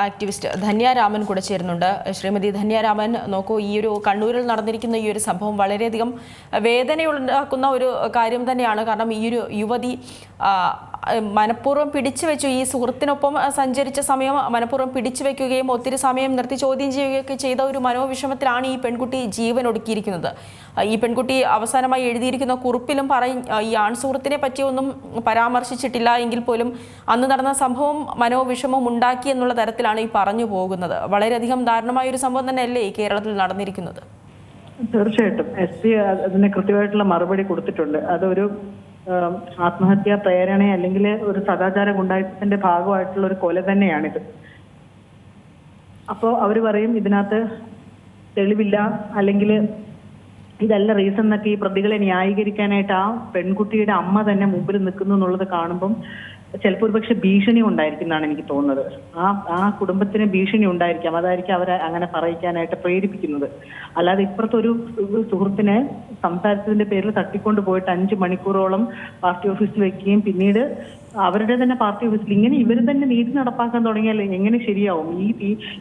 Activist Dhanya Raman കൂടെ ചേരുന്നുണ്ട്. ശ്രീമതി ധന്യ രാമൻ, നോക്കൂ, ഈ ഒരു കണ്ണൂരിൽ നടന്നിരിക്കുന്ന ഈ ഒരു സംഭവം വളരെയധികം വേദനയുണ്ടാക്കുന്ന ഒരു കാര്യം തന്നെയാണ്. കാരണം ഈ ഒരു യുവതി മനഃപൂർവ്വം പിടിച്ചു വെച്ചു, ഈ സുഹൃത്തിനൊപ്പം സഞ്ചരിച്ച സമയം മനഃപൂർവ്വം പിടിച്ചു വെക്കുകയും ഒത്തിരി സമയം നിർത്തി ചോദ്യം ചെയ്യുകയൊക്കെ ചെയ്ത ഒരു മനോവിഷമത്തിലാണ് ഈ പെൺകുട്ടി ജീവൻ ഒടുക്കിയിരിക്കുന്നത്. ഈ പെൺകുട്ടി അവസാനമായി എഴുതിയിരിക്കുന്ന കുറിപ്പിലും ഈ ആൺസുഹൃത്തിനെ പറ്റിയൊന്നും പരാമർശിച്ചിട്ടില്ല എങ്കിൽ പോലും അന്ന് നടന്ന സംഭവം മനോവിഷമം ഉണ്ടാക്കി എന്നുള്ള തരത്തിലാണ് ഈ പറഞ്ഞു പോകുന്നത്. വളരെയധികം ദാരുണമായ ഒരു സംഭവം തന്നെയല്ലേ ഈ കേരളത്തിൽ നടന്നിരിക്കുന്നത്? തീർച്ചയായിട്ടും SP അതിന് കൃത്യമായിട്ടുള്ള മറുപടി കൊടുത്തിട്ടുണ്ട്. അതൊരു ആത്മഹത്യാ പ്രേരണ അല്ലെങ്കിൽ ഒരു സദാചാര ഗുണ്ടായുസത്തിന്റെ ഭാഗമായിട്ടുള്ള ഒരു കൊല തന്നെയാണിത്. അപ്പോൾ അവർ പറയും ഇതിനകത്ത് തെളിവില്ല, അല്ലെങ്കിൽ ഇതല്ല റീസൺ എന്നൊക്കെ ഈ പ്രതികളെ ന്യായീകരിക്കാനായിട്ട് ആ പെൺകുട്ടിയുടെ അമ്മ തന്നെ മുമ്പിൽ നിൽക്കുന്നു എന്നുള്ളത് കാണുമ്പം ചിലപ്പോൾ ഒരു പക്ഷെ ഭീഷണി ഉണ്ടായിരിക്കും എന്നാണ് എനിക്ക് തോന്നുന്നത്. ആ കുടുംബത്തിന് ഭീഷണി ഉണ്ടായിരിക്കാം, അതായിരിക്കും അവരെ അങ്ങനെ പറയിക്കാനായിട്ട് പ്രേരിപ്പിക്കുന്നത്. അല്ലാതെ ഇപ്പുറത്തെ ഒരു സുഹൃത്തിനെ സംസാരിച്ചതിന്റെ പേരിൽ തട്ടിക്കൊണ്ട് പോയിട്ട് 5 മണിക്കൂറോളം പാർട്ടി ഓഫീസിൽ വെക്കുകയും പിന്നീട് അവരുടെ തന്നെ പാർട്ടി ഓഫീസിൽ ഇങ്ങനെ ഇവർ തന്നെ നീതി നടപ്പാക്കാൻ തുടങ്ങിയാൽ എങ്ങനെ ശരിയാവും?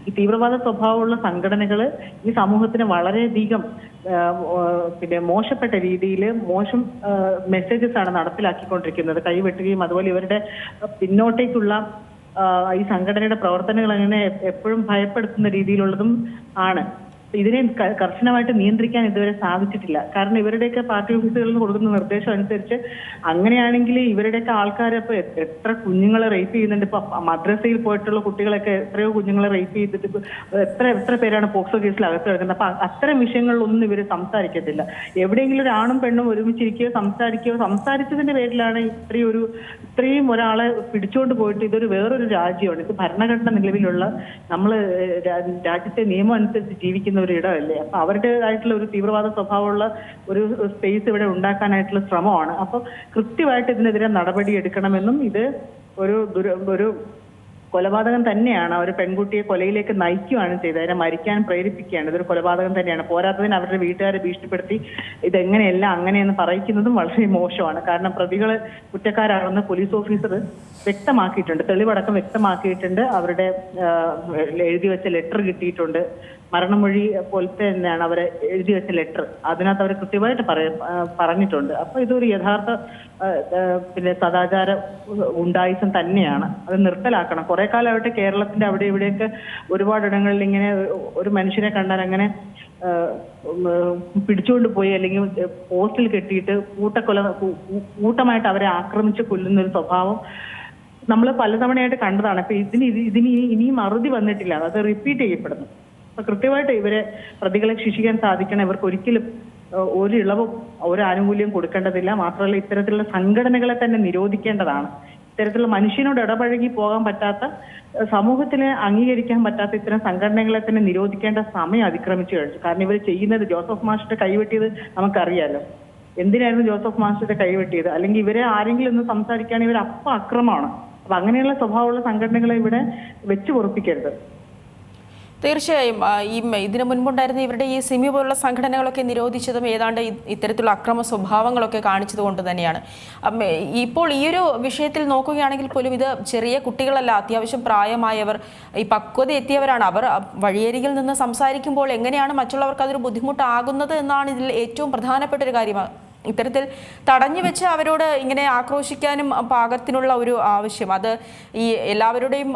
ഈ തീവ്രവാദ സ്വഭാവമുള്ള സംഘടനകൾ ഈ സമൂഹത്തിന് വളരെയധികം മോശപ്പെട്ട രീതിയിൽ മോശം മെസ്സേജസ് ആണ് നടപ്പിലാക്കിക്കൊണ്ടിരിക്കുന്നത്. കൈവെട്ടുകയും അതുപോലെ ഇവരുടെ പിന്നോട്ടേക്കുള്ള ഈ സംഘടനയുടെ പ്രവർത്തനങ്ങൾ അങ്ങനെ എപ്പോഴും ഭയപ്പെടുത്തുന്ന രീതിയിലുള്ളതും ആണ്. ഇതിനെ കർശനമായിട്ട് നിയന്ത്രിക്കാൻ ഇതുവരെ സാധിച്ചിട്ടില്ല. കാരണം ഇവരുടെയൊക്കെ പാർട്ടി ഓഫീസുകളിൽ നിന്ന് കൊടുക്കുന്ന നിർദ്ദേശം അനുസരിച്ച് അങ്ങനെയാണെങ്കിൽ ഇവരുടെയൊക്കെ ആൾക്കാരെ ഇപ്പൊ എത്ര കുഞ്ഞുങ്ങളെ റേപ്പ് ചെയ്യുന്നുണ്ട്. ഇപ്പൊ മദ്രസയിൽ പോയിട്ടുള്ള കുട്ടികളൊക്കെ എത്രയോ കുഞ്ഞുങ്ങളെ റേപ്പ് ചെയ്തിട്ട് എത്ര പേരാണ് പോക്സോ കേസിൽ അകത്ത് കിടക്കുന്നത്. അപ്പൊ അത്തരം വിഷയങ്ങളിലൊന്നും ഇവര് സംസാരിക്കത്തില്ല. എവിടെയെങ്കിലും ഒരു ആണും പെണ്ണും ഒരുമിച്ചിരിക്കുകയോ സംസാരിച്ചതിന്റെ പേരിലാണ് ഇത്രയും ഒരാളെ പിടിച്ചുകൊണ്ട് പോയിട്ട് ഇതൊരു വേറൊരു രാജ്യമാണ്. ഇത് ഭരണഘടന നിലവിലുള്ള നമ്മള് രാജ്യത്തെ നിയമം അനുസരിച്ച് ജീവിക്കുന്ന ഒരു ഇടമല്ലേ. അപ്പൊ അവരുടേതായിട്ടുള്ള ഒരു തീവ്രവാദ സ്വഭാവമുള്ള ഒരു സ്പേസ് ഇവിടെ ഉണ്ടാക്കാനായിട്ടുള്ള ശ്രമമാണ്. അപ്പൊ കൃത്യമായിട്ട് ഇതിനെതിരെ നടപടി എടുക്കണമെന്നും ഇത് ഒരു കൊലപാതകം തന്നെയാണ്. ഒരു പെൺകുട്ടിയെ കൊലയിലേക്ക് നയിക്കുകയാണ് ചെയ്തത്, അതിനെ മരിക്കാൻ പ്രേരിപ്പിക്കുകയാണ്. ഇതൊരു കൊലപാതകം തന്നെയാണ്. പോരാത്തതിന് അവരുടെ വീട്ടുകാരെ ഭീഷണിപ്പെടുത്തി ഇതെങ്ങനെയല്ല അങ്ങനെയെന്ന് പറയിക്കുന്നതും വളരെ മോശമാണ്. കാരണം പ്രതികള് കുറ്റക്കാരാണെന്ന് പോലീസ് ഓഫീസർ വ്യക്തമാക്കിയിട്ടുണ്ട്, തെളിവടക്കം വ്യക്തമാക്കിയിട്ടുണ്ട്. അവരുടെ എഴുതി വെച്ച ലെറ്റർ കിട്ടിയിട്ടുണ്ട്. മരണമൊഴി പോലത്തെ തന്നെയാണ് അവരെ എഴുതി വെച്ച ലെറ്റർ. അതിനകത്ത് അവർ കൃത്യമായിട്ട് പറഞ്ഞിട്ടുണ്ട്. അപ്പൊ ഇതൊരു യഥാർത്ഥ സദാചാര ഉണ്ടായിസം തന്നെയാണ്. അത് നിർത്തലാക്കണം. കുറെ കാലമായിട്ട് കേരളത്തിന്റെ അവിടെ ഇവിടെയൊക്കെ ഒരുപാടിടങ്ങളിൽ ഇങ്ങനെ ഒരു മനുഷ്യനെ കണ്ടാൽ അങ്ങനെ പിടിച്ചുകൊണ്ട് പോയി അല്ലെങ്കിൽ പോസ്റ്റിൽ കെട്ടിയിട്ട് കൂട്ടമായിട്ട് അവരെ ആക്രമിച്ച് കൊല്ലുന്ന ഒരു സ്വഭാവം നമ്മൾ പലതവണയായിട്ട് കണ്ടതാണ്. അപ്പൊ ഇതിന് ഇനിയും അറുതി വന്നിട്ടില്ല, അത് റിപ്പീറ്റ് ചെയ്യപ്പെടുന്നു. അപ്പൊ കൃത്യമായിട്ട് ഇവരെ പ്രതികളെ ശിക്ഷിക്കാൻ സാധിക്കണം. ഇവർക്ക് ഒരിക്കലും ഒരു ഇളവും ഒരു ആനുകൂല്യം കൊടുക്കേണ്ടതില്ല. മാത്രമല്ല ഇത്തരത്തിലുള്ള സംഘടനകളെ തന്നെ നിരോധിക്കേണ്ടതാണ്. ഇത്തരത്തിലുള്ള മനുഷ്യനോട് ഇടപഴകി പോകാൻ പറ്റാത്ത, സമൂഹത്തിന് അംഗീകരിക്കാൻ പറ്റാത്ത ഇത്തരം സംഘടനകളെ തന്നെ നിരോധിക്കേണ്ട സമയം അതിക്രമിച്ചു കഴിഞ്ഞു. കാരണം ഇവർ ചെയ്യുന്നത്, ജോസഫ് മാഷിന്റെ കൈവെട്ടിയത് നമുക്കറിയാലോ. എന്തിനായിരുന്നു ജോസഫ് മാഷിന്റെ കൈവെട്ടിയത്? അല്ലെങ്കിൽ ഇവരെ ആരെങ്കിലും ഒന്ന് സംസാരിക്കുകയാണെങ്കിൽ ഇവർ അക്രമമാണ്. അപ്പൊ അങ്ങനെയുള്ള സ്വഭാവമുള്ള സംഘടനകളെ ഇവിടെ വെച്ച് പൊറപ്പിക്കരുത്. തീർച്ചയായും ഇതിനു മുൻപുണ്ടായിരുന്ന ഇവരുടെ ഈ സിമി പോലുള്ള സംഘടനകളൊക്കെ നിരോധിച്ചതും ഏതാണ്ട് ഇത്തരത്തിലുള്ള അക്രമ സ്വഭാവങ്ങളൊക്കെ കാണിച്ചത് കൊണ്ട് തന്നെയാണ്. ഇപ്പോൾ ഈ ഒരു വിഷയത്തിൽ നോക്കുകയാണെങ്കിൽ പോലും ഇത് ചെറിയ കുട്ടികളല്ല, അത്യാവശ്യം പ്രായമായവർ, ഈ പക്വത എത്തിയവരാണ്. അവർ വഴിയരികിൽ നിന്ന് സംസാരിക്കുമ്പോൾ എങ്ങനെയാണ് മറ്റുള്ളവർക്ക് അതൊരു ബുദ്ധിമുട്ടാകുന്നത് എന്നാണ് ഇതിൽ ഏറ്റവും പ്രധാനപ്പെട്ട ഒരു കാര്യം. ഇത്തരത്തിൽ തടഞ്ഞു വെച്ച് അവരോട് ഇങ്ങനെ ആക്രോശിക്കാനും പാകത്തിനുള്ള ഒരു ആവശ്യം, അത് ഈ എല്ലാവരുടെയും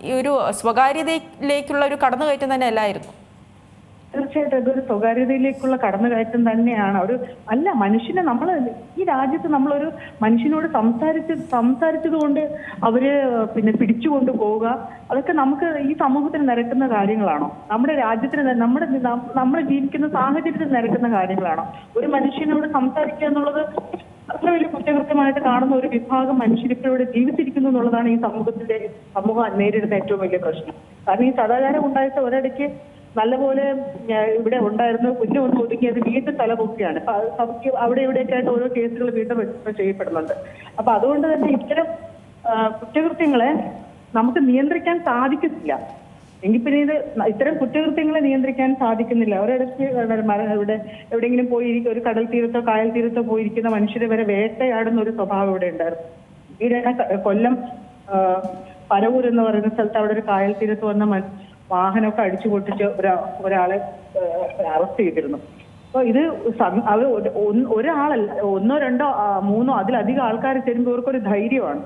ഈ ഒരു സ്വകാര്യതയിലേക്കുള്ള ഒരു കടന്നുകയറ്റം തന്നെ അല്ലായിരുന്നു. തീർച്ചയായിട്ടും ഇതൊരു സ്വകാര്യതയിലേക്കുള്ള കടന്നുകയറ്റം തന്നെയാണ്. മനുഷ്യനെ ഈ രാജ്യത്ത് നമ്മളൊരു മനുഷ്യനോട് സംസാരിച്ചത് കൊണ്ട് അവര് പിടിച്ചുകൊണ്ട് പോവുക, അതൊക്കെ നമുക്ക് ഈ സമൂഹത്തിന് നിരക്കുന്ന കാര്യങ്ങളാണോ? നമ്മുടെ രാജ്യത്തിന് നമ്മൾ ജീവിക്കുന്ന സാഹചര്യത്തിൽ നിരക്കുന്ന കാര്യങ്ങളാണോ? ഒരു മനുഷ്യനോട് സംസാരിക്കുക എന്നുള്ളത് അത്ര വലിയ കുറ്റകൃത്യമായിട്ട് കാണുന്ന ഒരു വിഭാഗം മനുഷ്യരിപ്പോഴും ജീവിച്ചിരിക്കുന്നു എന്നുള്ളതാണ് ഈ സമൂഹം നേരിടുന്ന ഏറ്റവും വലിയ പ്രശ്നം. കാരണം ഈ സദാചാരം ഉണ്ടായിട്ട് ഒരിടയ്ക്ക് നല്ലപോലെ ഇവിടെ ഉണ്ടായിരുന്നു, കുഞ്ഞു ഒന്ന് ഒതുങ്ങിയത് വീണ്ടും തലപൊക്കുകയാണ്. അവിടെ ഇവിടെയൊക്കെ ആയിട്ട് ഓരോ കേസുകൾ വീണ്ടും ചെയ്യപ്പെടുന്നുണ്ട്. അപ്പൊ അതുകൊണ്ട് തന്നെ ഇത്തരം കുറ്റകൃത്യങ്ങളെ നമുക്ക് നിയന്ത്രിക്കാൻ സാധിക്കത്തില്ല. എങ്കിൽ പിന്നെ ഇത്തരം കുറ്റകൃത്യങ്ങളെ നിയന്ത്രിക്കാൻ സാധിക്കുന്നില്ല. ഒരിടയ്ക്ക് ഇവിടെ എവിടെയെങ്കിലും പോയിരിക്കും, ഒരു കടൽ തീരത്തോ കായൽ തീരത്തോ പോയിരിക്കുന്ന മനുഷ്യരെ വരെ വേട്ടയാടുന്ന ഒരു സ്വഭാവം ഇവിടെ ഉണ്ടായിരുന്നു. ഈയിടെ കൊല്ലം പരവൂർ എന്ന് പറയുന്ന സ്ഥലത്ത് അവിടെ ഒരു കായൽ തീരത്ത് വന്ന വാഹനമൊക്കെ അടിച്ചു പൊട്ടിച്ച് ഒരാളെ അറസ്റ്റ് ചെയ്തിരുന്നു. അപ്പൊ ഇത് അവർ ഒരാളല്ല, ഒന്നോ രണ്ടോ മൂന്നോ അതിലധികം ആൾക്കാർ ചേരുമ്പോൾ ഇവർക്കൊരു ധൈര്യമാണ്.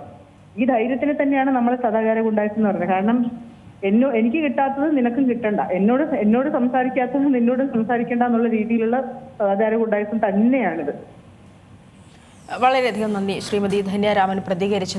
ഈ ധൈര്യത്തിന് തന്നെയാണ് നമ്മൾ സദാചാര ഗുണ്ടായിസം എന്ന് പറയുന്നത്. കാരണം എനിക്ക് കിട്ടാത്തത് നിനക്കും കിട്ടണ്ട, എന്നോട് സംസാരിക്കാത്തത് നിന്നോടും സംസാരിക്കേണ്ട എന്നുള്ള രീതിയിലുള്ള സദാചാര ഗുണ്ടായിസം തന്നെയാണിത്. വളരെയധികം നന്ദി ശ്രീമതി ധന്യ രാമൻ പ്രതികരിച്ചു.